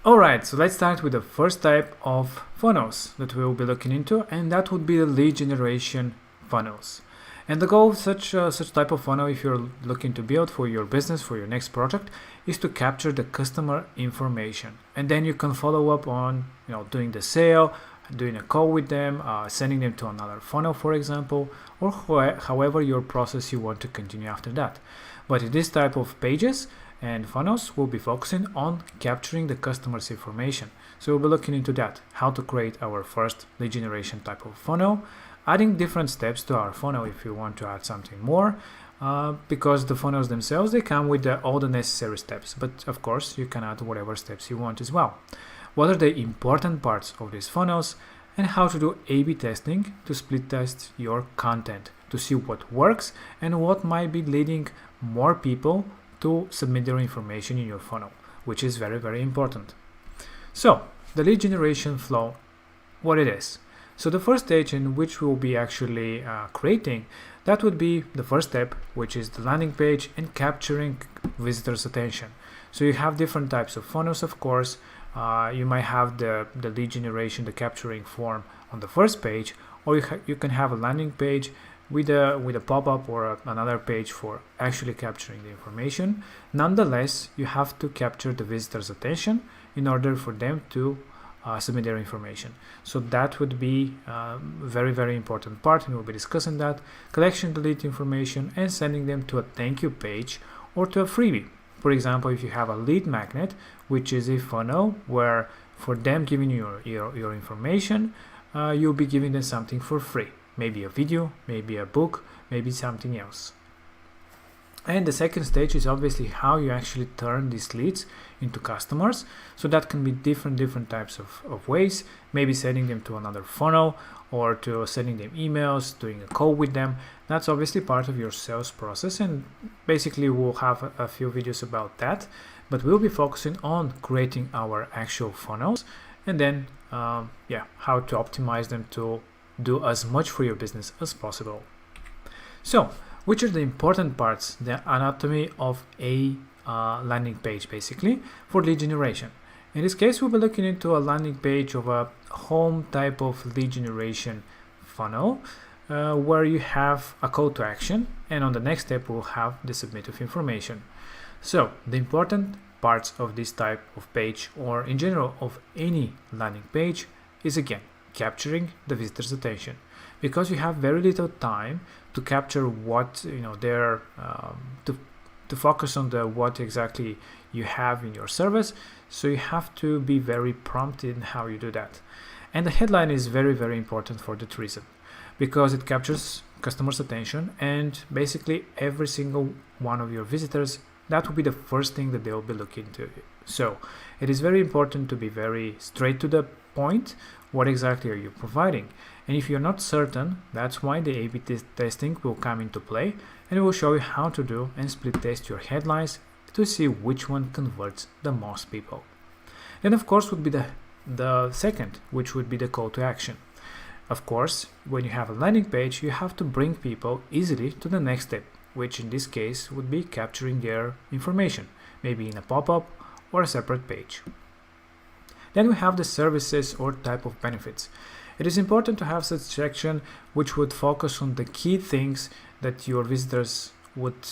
Alright, so let's start with the first type of funnels that we will be looking into, and that would be the lead generation funnels. And the goal of such type of funnel, if you're looking to build for your business, for your next project, is to capture the customer information. And then you can follow up on doing the sale, doing a call with them, sending them to another funnel, for example, or however your process you want to continue after that. But in this type of pages and funnels, we'll be focusing on capturing the customer's information. So we'll be looking into that, how to create our first lead generation type of funnel, adding different steps to our funnel if you want to add something more, because the funnels themselves, they come with all the necessary steps, but of course you can add whatever steps you want as well. What are the important parts of these funnels, and how to do A/B testing to split test your content to see what works and what might be leading more people to submit their information in your funnel, which is very, very important. So the lead generation flow, what it is. So the first stage in which we'll be actually creating, that would be the first step, which is the landing page and capturing visitors' attention. So you have different types of funnels, of course. You might have the lead generation, the capturing form on the first page, or you can have a landing page with a pop-up or another page for actually capturing the information. Nonetheless, you have to capture the visitor's attention in order for them to submit their information. So that would be a very, very important part, and we'll be discussing that. Collection the lead information and sending them to a thank you page or to a freebie. For example, if you have a lead magnet, which is a funnel where for them giving you your information, you'll be giving them something for free. Maybe a video, maybe a book, maybe something else. And the second stage is obviously how you actually turn these leads into customers. So that can be different types of ways, maybe sending them to another funnel or to sending them emails, doing a call with them. That's obviously part of your sales process, and basically we'll have a few videos about that, but we'll be focusing on creating our actual funnels and then how to optimize them to do as much for your business as possible. So which are the important parts, the anatomy of a landing page basically for lead generation? In this case, we'll be looking into a landing page of a home type of lead generation funnel where you have a call to action, and on the next step we'll have the submit of information. So the important parts of this type of page, or in general of any landing page, is again capturing the visitor's attention, because you have very little time to capture what they're to focus on what exactly you have in your service. So you have to be very prompt in how you do that. And the headline is very, very important for that reason, because it captures customers' attention, and basically every single one of your visitors, that will be the first thing that they'll be looking to. So it is very important to be very straight to the point. What exactly are you providing? And if you're not certain, that's why the A/B testing will come into play, and it will show you how to do and split test your headlines to see which one converts the most people. Then of course would be the second, which would be the call to action. Of course, when you have a landing page, you have to bring people easily to the next step, which in this case would be capturing their information, maybe in a pop-up or a separate page. Then we have the services or type of benefits. It is important to have such section which would focus on the key things that your visitors would,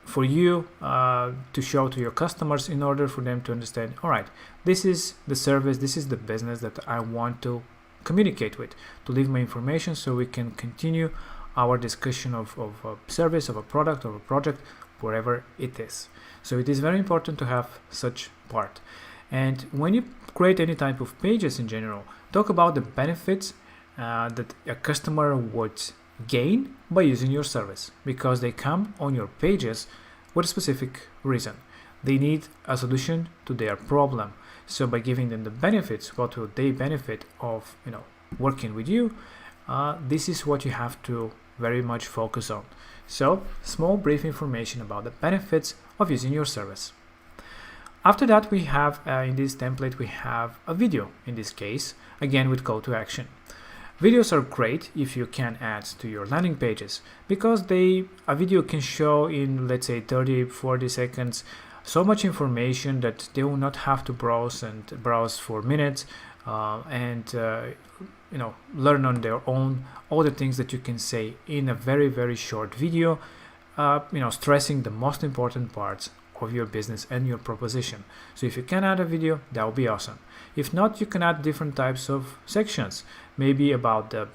for you to show to your customers, in order for them to understand, all right, this is the service, this is the business that I want to communicate with, to leave my information so we can continue our discussion of a service, of a product, of a project, wherever it is. So it is very important to have such part. And when you create any type of pages in general, talk about the benefits that a customer would gain by using your service, because they come on your pages with a specific reason. They need a solution to their problem. So by giving them the benefits, what will they benefit of working with you? This is what you have to very much focus on. So small brief information about the benefits of using your service. After that, we have in this template we have a video, in this case again with call to action. Videos are great if you can add to your landing pages, because a video can show in, let's say, 30-40 seconds so much information that they will not have to browse for minutes and learn on their own all the things that you can say in a very, very short video, stressing the most important parts of your business and your proposition. So if you can add a video, that would be awesome. If not, you can add different types of sections, maybe about the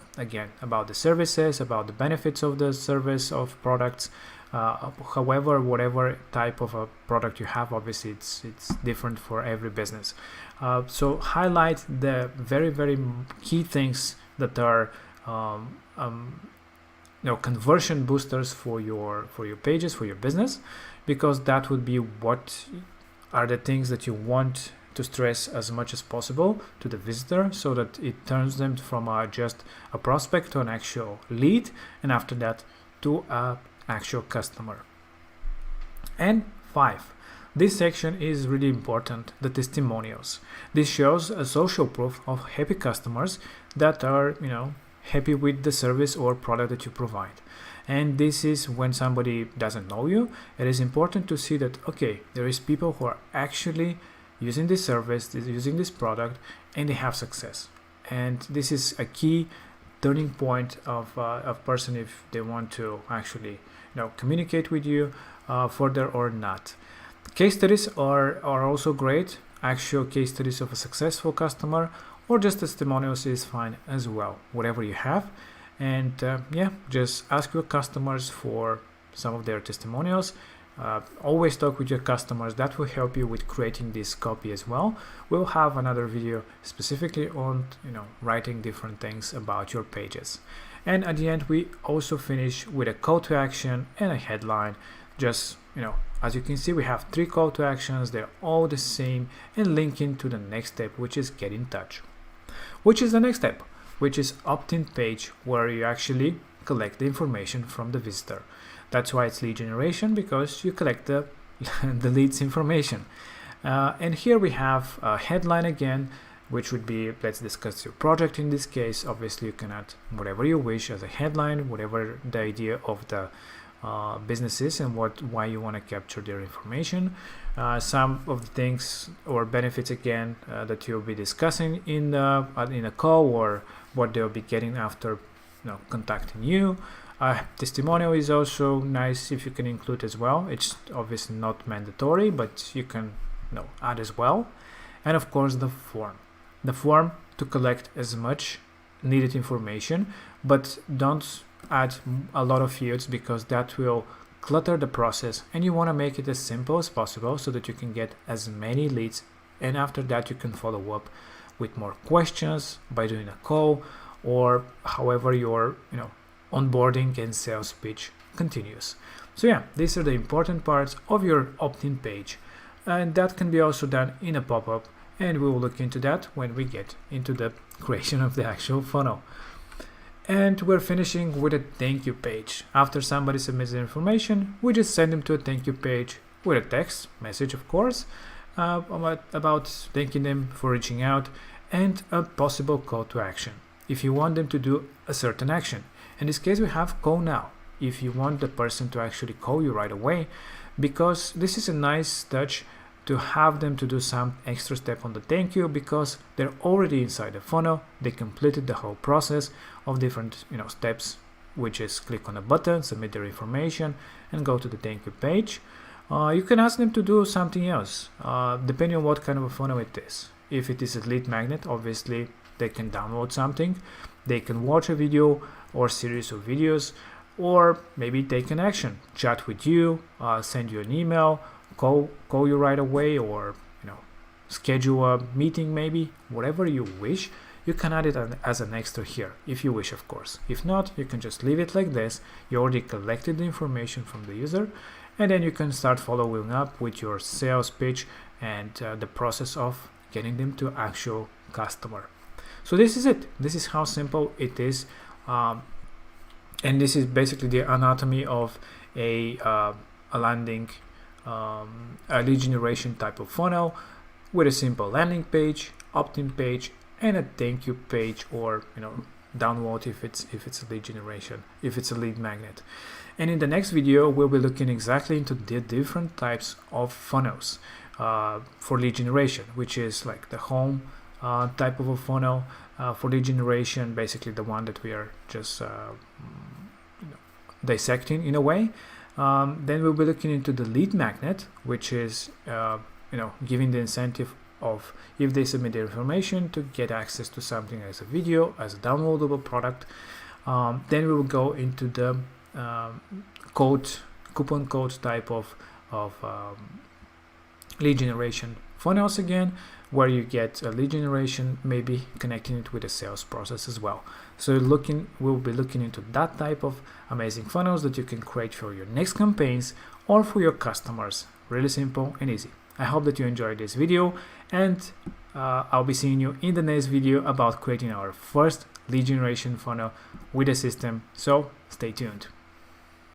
services, about the benefits of the service, of products, however, whatever type of a product you have. Obviously it's different for every business. So highlight the very, very key things that are conversion boosters for your pages, for your business, because that would be what are the things that you want to stress as much as possible to the visitor, so that it turns them from just a prospect to an actual lead, and after that to a actual customer. And 5, this section is really important, the testimonials. This shows a social proof of happy customers that are happy with the service or product that you provide. And this is when somebody doesn't know you, it is important to see that, okay, there is people who are actually using this service, using this product, and they have success. And this is a key turning point of a person if they want to actually communicate with you further or not. Case studies are also great. Actual case studies of a successful customer, or just testimonials is fine as well, whatever you have. And just ask your customers for some of their testimonials. Always talk with your customers. That will help you with creating this copy as well. We'll have another video specifically on writing different things about your pages. And at the end, we also finish with a call to action and a headline. Just as you can see, we have 3 call to actions. They're all the same and linking to the next step, which is get in touch. Which is the next step, which is opt-in page, where you actually collect the information from the visitor. That's why it's lead generation, because you collect the leads information. And here we have a headline again, which would be, let's discuss your project in this case. Obviously you can add whatever you wish as a headline, whatever the idea of the business is and why you want to capture their information. Some of the things or benefits again that you'll be discussing in a call, or what they'll be getting after contacting you. Testimonial is also nice if you can include as well. It's obviously not mandatory, but you can add as well. And of course the form to collect as much needed information, but don't add a lot of fields, because that will clutter the process, and you want to make it as simple as possible so that you can get as many leads, and after that you can follow up with more questions by doing a call, or however your onboarding and sales pitch continues. So yeah, these are the important parts of your opt-in page, and that can be also done in a pop-up, and we will look into that when we get into the creation of the actual funnel. And we're finishing with a thank you page. After somebody submits their information, we just send them to a thank you page with a text message, of course, about thanking them for reaching out, and a possible call to action if you want them to do a certain action. In this case, we have call now, if you want the person to actually call you right away, because this is a nice touch to have them to do some extra step on the thank you, because they're already inside the funnel. They completed the whole process of different steps, which is click on a button, submit their information, and go to the thank you page. You can ask them to do something else, depending on what kind of a funnel it is. If it is a lead magnet, obviously they can download something, they can watch a video or series of videos, or maybe take an action, chat with you, send you an email, call you right away, or schedule a meeting, maybe whatever you wish. You can add it as an extra here if you wish, of course. If not, you can just leave it like this. You already collected the information from the user, and then you can start following up with your sales pitch and the process of getting them to actual customer. So this is it. This is how simple it is, and this is basically the anatomy of a landing a lead generation type of funnel, with a simple landing page, opt-in page, and a thank you page, or downvote if it's a lead generation, if it's a lead magnet. And in the next video, we'll be looking exactly into the different types of funnels for lead generation, which is like the home type of a funnel for lead generation, basically the one that we are just dissecting in a way. Then we'll be looking into the lead magnet, which is giving the incentive of, if they submit their information, to get access to something as a video, as a downloadable product. Then we will go into the coupon code type of lead generation funnels again, where you get a lead generation, maybe connecting it with a sales process as well. So we'll be looking into that type of amazing funnels that you can create for your next campaigns or for your customers. Really simple and easy. I hope that you enjoyed this video, and I'll be seeing you in the next video about creating our first lead generation funnel with a system. So stay tuned.